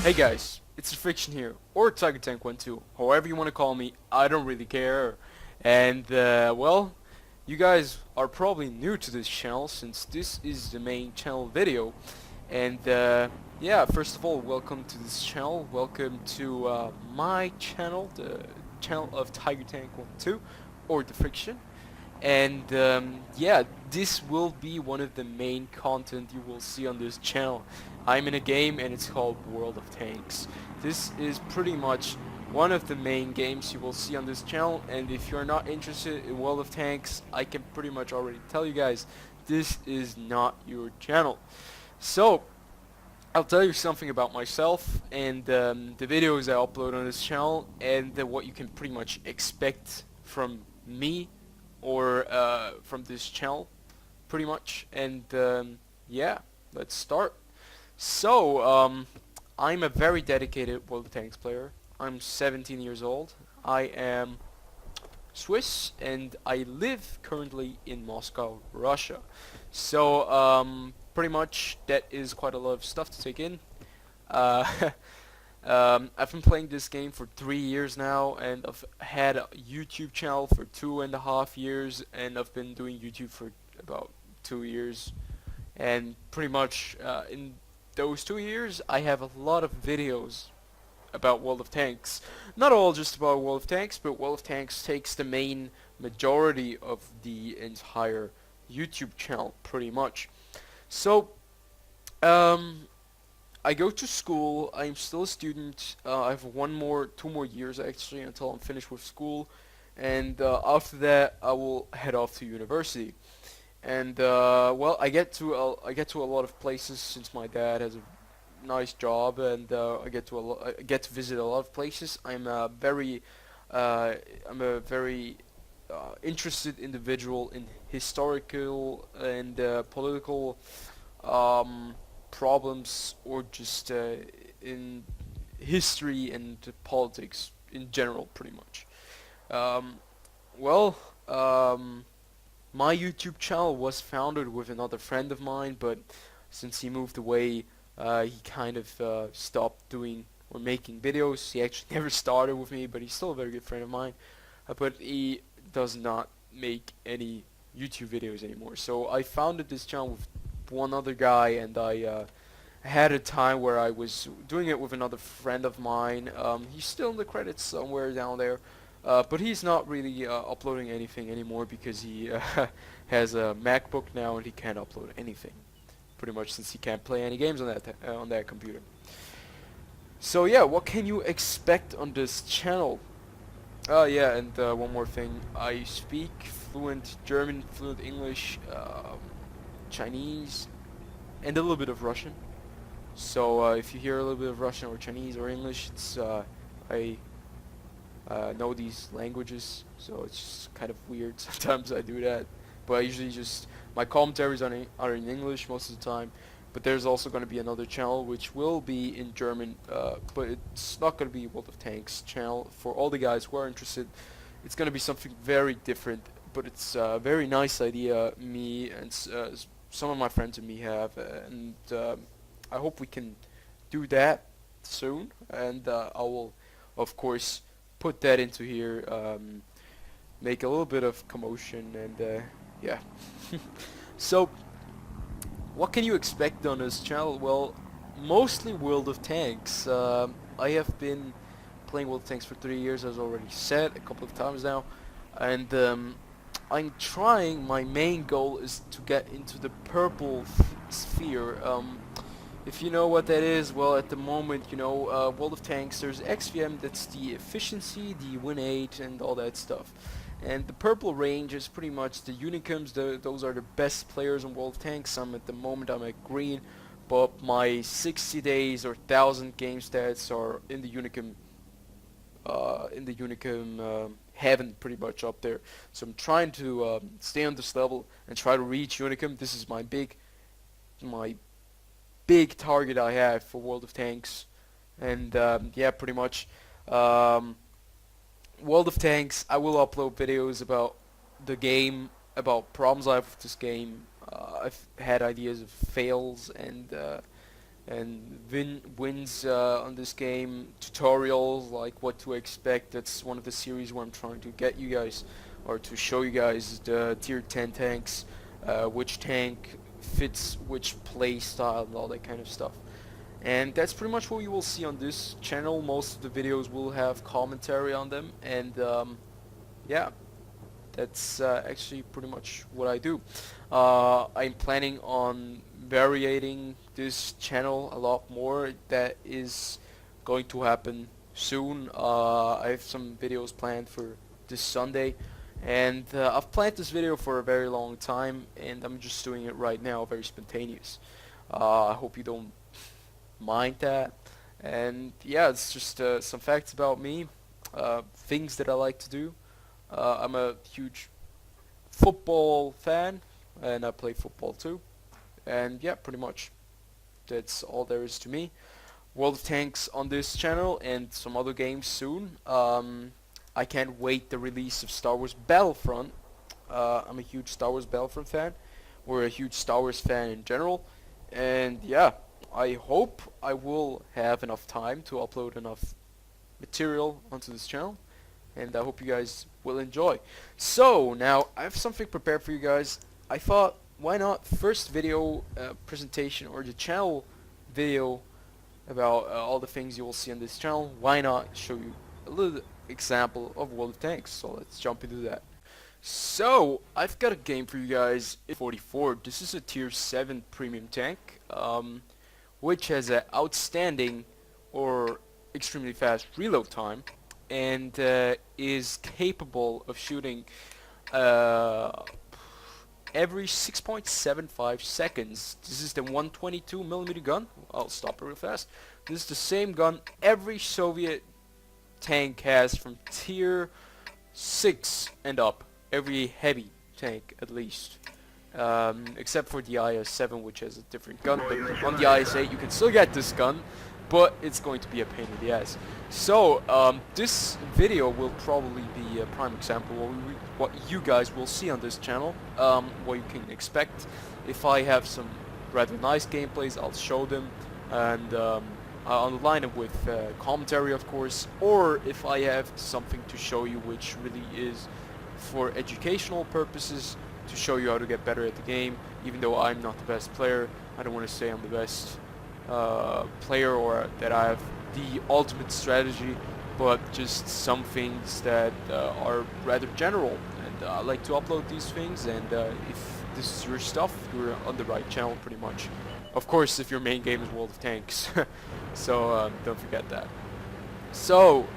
Hey guys, it's TheFrXion here, or Tigertank12, however you want to call me, I don't really care. And, well, you guys are probably new to this channel since this is the main channel video. And, yeah, first of all, welcome to this channel, welcome to my channel, the channel of Tigertank12, or TheFrXion. And yeah, this will be one of the main content you will see on this channel. I'm in a game and it's called World of Tanks. This is pretty much one of the main games you will see on this channel, and if you're not interested in World of Tanks, I can pretty much already tell you guys, this is not your channel. So, I'll tell you something about myself and the videos I upload on this channel, and what you can pretty much expect from me or from this channel pretty much. And yeah, let's start. So I'm a very dedicated World of Tanks player. I'm 17 years old. I am Swiss and I live currently in Moscow, Russia. So pretty much that is quite a lot of stuff to take in. uh, I've been playing this game for 3 years now, and I've had a YouTube channel for 2.5 years, and I've been doing YouTube for about 2 years. And pretty much in those 2 years, I have a lot of videos about World of Tanks. Not all just about World of Tanks, but World of Tanks takes the main majority of the entire YouTube channel, pretty much. So, um, I go to school. I'm still a student. I have 2 more years actually until I'm finished with school, and after that I will head off to university. And well, I get to a lot of places since my dad has a nice job, and I get to visit a lot of places. I'm a very interested individual in historical and political problems, or just in history and politics in general, pretty much. Um, well, my YouTube channel was founded with another friend of mine, but since he moved away, he kind of stopped doing or making videos. He actually never started with me, but he's still a very good friend of mine. But he does not make any YouTube videos anymore. So I founded this channel with one other guy, and I had a time where I was doing it with another friend of mine. He's still in the credits somewhere down there, but he's not really uploading anything anymore because he has a MacBook now and he can't upload anything, pretty much, since he can't play any games on that computer. So yeah, what can you expect on this channel? Yeah, and one more thing. I speak fluent German, fluent English, Chinese, and a little bit of Russian. So if you hear a little bit of Russian or Chinese or English, it's I know these languages, so it's just kind of weird sometimes I do that. But I usually just, my commentaries are in English most of the time. But there's also going to be another channel which will be in German, but it's not going to be World of Tanks channel. For all the guys who are interested, it's going to be something very different, but it's a very nice idea me and some of my friends and me have, and I hope we can do that soon, and I will, of course, put that into here, make a little bit of commotion, and yeah. So, what can you expect on this channel? Well, mostly World of Tanks. I have been playing World of Tanks for 3 years, as already said a couple of times now, and I'm trying. My main goal is to get into the purple sphere. If you know what that is, well, at the moment, you know, World of Tanks, there's XVM, that's the efficiency, the win rate, and all that stuff. And the purple range is pretty much the Unicums. Those are the best players in World of Tanks. At the moment, I'm at green, but my 60 days or 1,000 game stats are in the Unicum heaven, pretty much up there. So I'm trying to stay on this level and try to reach Unicum. This is my big target I have for World of Tanks, and yeah, pretty much. World of Tanks, I will upload videos about the game, about problems I have with this game. I've had ideas of fails, and and wins on this game, tutorials like what to expect. That's one of the series where I'm trying to get you guys, or to show you guys, the tier 10 tanks, which tank fits which play style and all that kind of stuff. And that's pretty much what you will see on this channel. Most of the videos will have commentary on them, and yeah, that's actually pretty much what I do. I'm planning on varying this channel a lot more. That is going to happen soon. I have some videos planned for this Sunday, and I've planned this video for a very long time, and I'm just doing it right now, very spontaneous. I hope you don't mind that. And yeah, it's just some facts about me, things that I like to do. I'm a huge football fan, and I play football too. And yeah, pretty much that's all there is to me. World of Tanks on this channel and some other games soon. I can't wait the release of Star Wars Battlefront. I'm a huge Star Wars Battlefront fan. We're a huge Star Wars fan in general. And yeah, I hope I will have enough time to upload enough material onto this channel, and I hope you guys will enjoy. So now I have something prepared for you guys. I thought, why not first video presentation, or the channel video about all the things you will see on this channel. Why not show you a little example of World of Tanks? So let's jump into that. So I've got a game for you guys. 44. This is a tier 7 premium tank, which has an outstanding or extremely fast reload time, and is capable of shooting every 6.75 seconds. This is the 122mm gun. I'll stop it real fast. This is the same gun every Soviet tank has from tier 6 and up. Every heavy tank, at least. Except for the IS-7, which has a different gun. But on the IS-8 you can still get this gun, but it's going to be a pain in the ass. So this video will probably be a prime example of what you guys will see on this channel, what you can expect. If I have some rather nice gameplays, I'll show them, and I'll align it with commentary, of course, or if I have something to show you which really is for educational purposes, to show you how to get better at the game. Even though I'm not the best player, I don't want to say I'm the best player or that I have the ultimate strategy, but just some things that are rather general, and I like to upload these things. And if this is your stuff, you're on the right channel pretty much. Of course, if your main game is World of Tanks. So don't forget that. So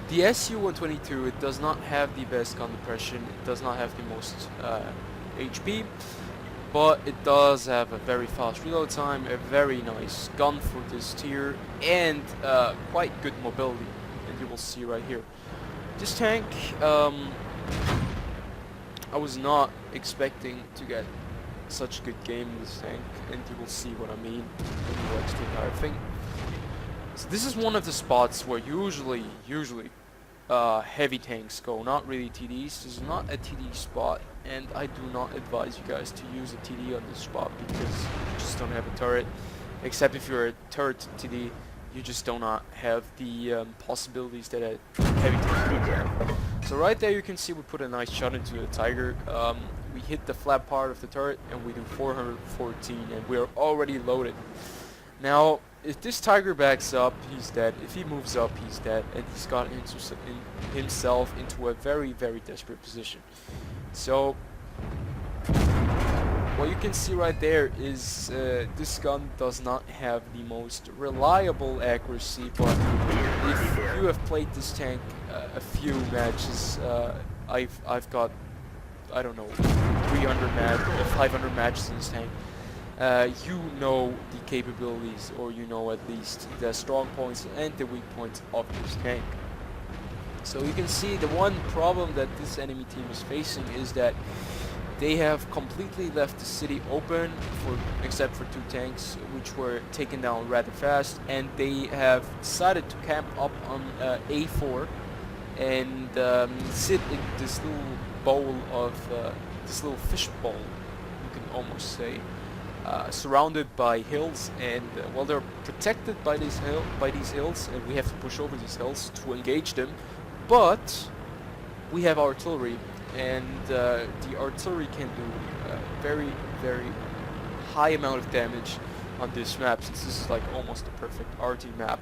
the SU-122, it does not have the best gun depression, it does not have the most HP, but it does have a very fast reload time, a very nice gun for this tier, and quite good mobility, and you will see right here. This tank, I was not expecting to get such a good game in this tank, and you will see what I mean when you watch the entire thing. So this is one of the spots where usually heavy tanks go, not really TDs. This is not a TD spot, and I do not advise you guys to use a TD on this spot because you just don't have a turret. Except if you're a turret TD, you just do not have the possibilities that a heavy tank would have. So right there you can see we put a nice shot into the Tiger. We hit the flat part of the turret and we do 414, and we are already loaded. Now, if this Tiger backs up, he's dead. If he moves up, he's dead, and he's gotten himself into a very, very desperate position. So, what you can see right there is this gun does not have the most reliable accuracy, but if you have played this tank a few matches, I've got, I don't know, 500 matches in this tank. You know the capabilities, or you know at least the strong points and the weak points of this tank. So you can see the one problem that this enemy team is facing is that they have completely left the city open, except for 2 tanks, which were taken down rather fast, and they have decided to camp up on A4 and sit in this little bowl of this little fish bowl, you can almost say. surrounded by hills, and well, they're protected by these hills, and we have to push over these hills to engage them. But we have artillery, and the artillery can do very, very high amount of damage on this map, since this is like almost a perfect RT map.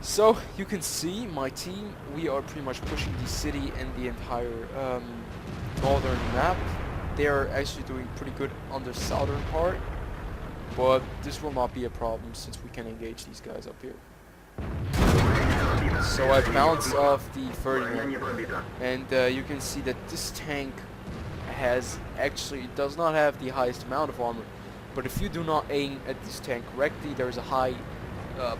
So you can see my team, we are pretty much pushing the city and the entire northern map. They are actually doing pretty good on the southern part, but this will not be a problem since we can engage these guys up here. So I bounced off the Ferdinand, and you can see that this tank does not have the highest amount of armor, but if you do not aim at this tank correctly, there is a high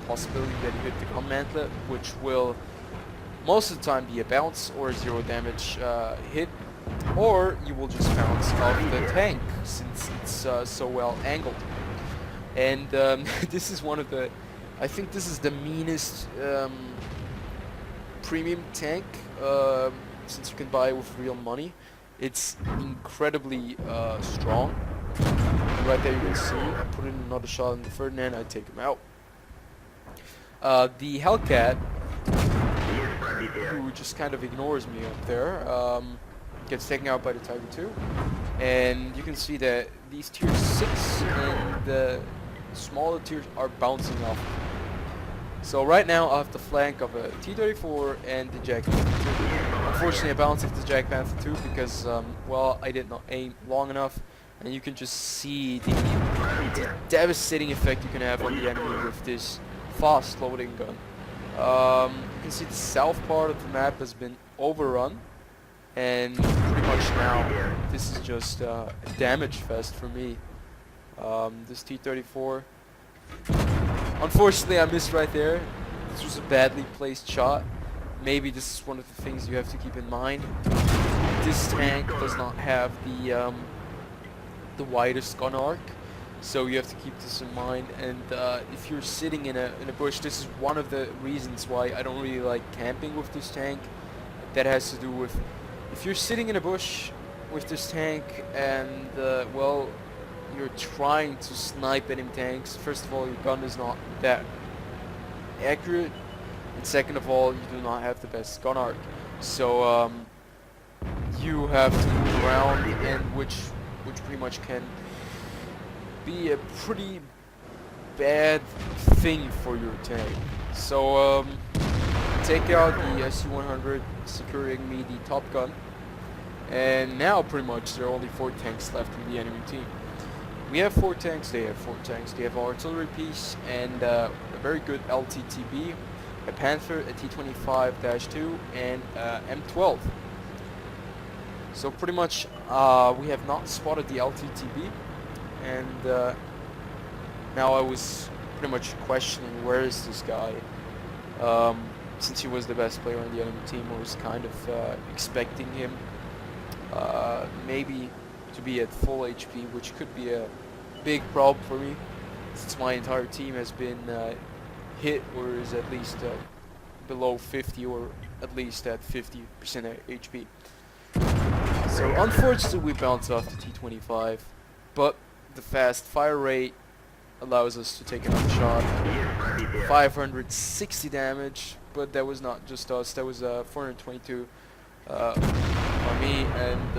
possibility that you hit the gun mantlet, which will most of the time be a bounce or a 0 damage hit, or you will just bounce off the tank since it's so well angled. And this is one of the, I think this is the meanest premium tank, since you can buy it with real money. It's incredibly strong. And right there you can see, I put in another shot in the Ferdinand, I take him out. The Hellcat, who just kind of ignores me up there, gets taken out by the Tiger 2. And you can see that these tier 6 and the smaller tiers are bouncing off. So right now I have the flank of a T-34 and the Jag Panther 2. Unfortunately I bounced off the Jag Panther 2 because, well, I did not aim long enough. And you can just see the devastating effect you can have on the enemy with this fast loading gun. You can see the south part of the map has been overrun, and pretty much now this is just a damage fest for me. This T-34, unfortunately I missed right there. This was a badly placed shot. Maybe this is one of the things you have to keep in mind. This tank does not have the widest gun arc, so you have to keep this in mind. And if you're sitting in a bush, this is one of the reasons why I don't really like camping with this tank. That has to do with, if you're sitting in a bush with this tank and well, you're trying to snipe enemy tanks, first of all your gun is not that accurate, and second of all you do not have the best gun arc, so you have to move around, and which pretty much can be a pretty bad thing for your tank. So take out the SU-100, securing me the top gun, and now pretty much there are only 4 tanks left in the enemy team. We have 4 tanks, they have 4 tanks. They have an artillery piece and a very good LTTB, a Panther, a T-25-2, and M12. So pretty much we have not spotted the LTTB, and now I was pretty much questioning where is this guy. Since he was the best player on the enemy team, I was kind of expecting him maybe to be at full HP, which could be a big problem for me, since my entire team has been hit or is at least below 50 or at least at 50% HP. So unfortunately we bounced off the T-25, but the fast fire rate allows us to take another shot. 560 damage, but that was not just us, that was 422 on me, and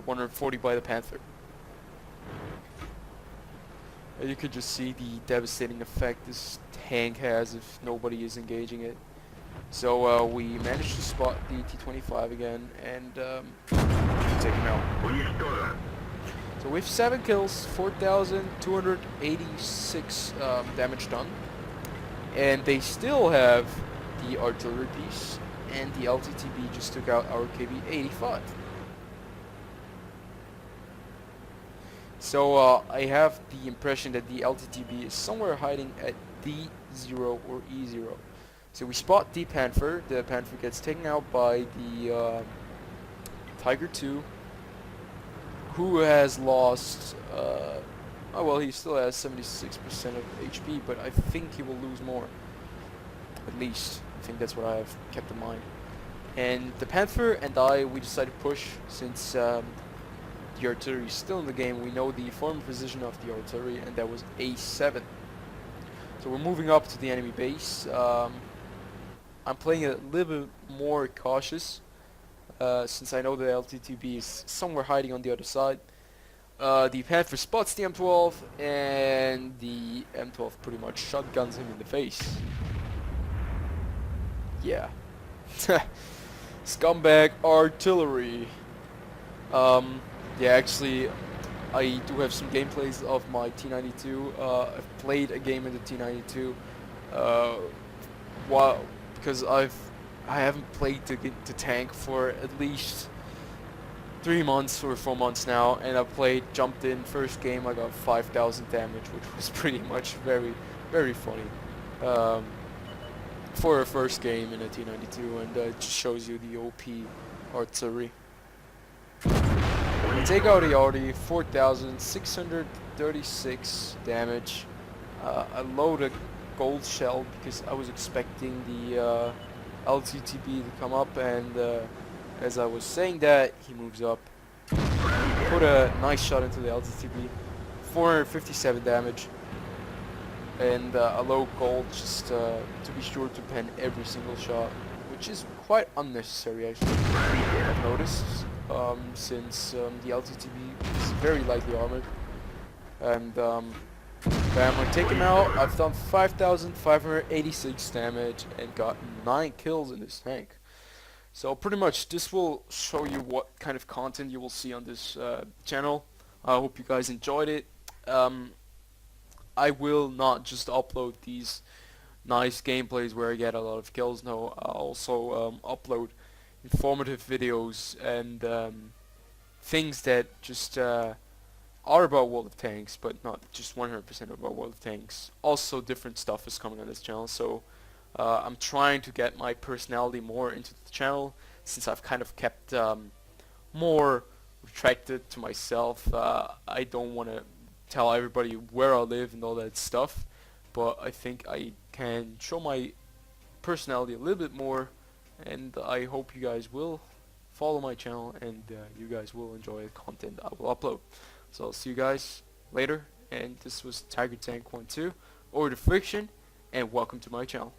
140 by the Panther. And you could just see the devastating effect this tank has if nobody is engaging it. So we managed to spot the T-25 again and take him out. So we have 7 kills, 4,286 damage done, and they still have the artillery piece, and the LTTB just took out our KB-85. So I have the impression that the LTTB is somewhere hiding at D0 or E0. So we spot the Panther gets taken out by the Tiger 2, who has lost, oh well, he still has 76% of HP, but I think he will lose more. At least, I think that's what I have kept in mind. And the Panther and I, we decided to push, since the the artillery is still in the game. We know the former position of the artillery, and that was A7. So we're moving up to the enemy base. I'm playing a little bit more cautious since I know the LTTB is somewhere hiding on the other side. The Panther spots the M12, and the M12 pretty much shotguns him in the face. Yeah. Scumbag artillery. Yeah, actually, I do have some gameplays of my T92. I've played a game in the T92. While because I haven't played the tank for at least 3 months or 4 months now, and I played, jumped in, first game I got 5,000 damage, which was pretty much very funny for a first game in a T92, and it just shows you the OP artillery. We take out the Audi, 4,636 damage. I load a gold shell because I was expecting the LTTB to come up, and as I was saying that, he moves up. Put a nice shot into the LTTB, 457 damage, and a low gold just to be sure to pen every single shot, which is quite unnecessary actually, I've noticed, since the LTTB is very lightly armored. And bam, I take him out. I've done 5,586 damage and got 9 kills in this tank. So pretty much this will show you what kind of content you will see on this channel. I hope you guys enjoyed it. I will not just upload these nice gameplays where I get a lot of kills. No, I'll also upload informative videos and things that just are about World of Tanks, but not just 100% about World of Tanks. Also different stuff is coming on this channel, so I'm trying to get my personality more into the channel, since I've kind of kept more retracted to myself. I don't want to tell everybody where I live and all that stuff, but I think I can show my personality a little bit more, and I hope you guys will follow my channel, and you guys will enjoy the content I will upload. So I'll see you guys later, and this was Tigertank 12 or TheFrXion, and welcome to my channel.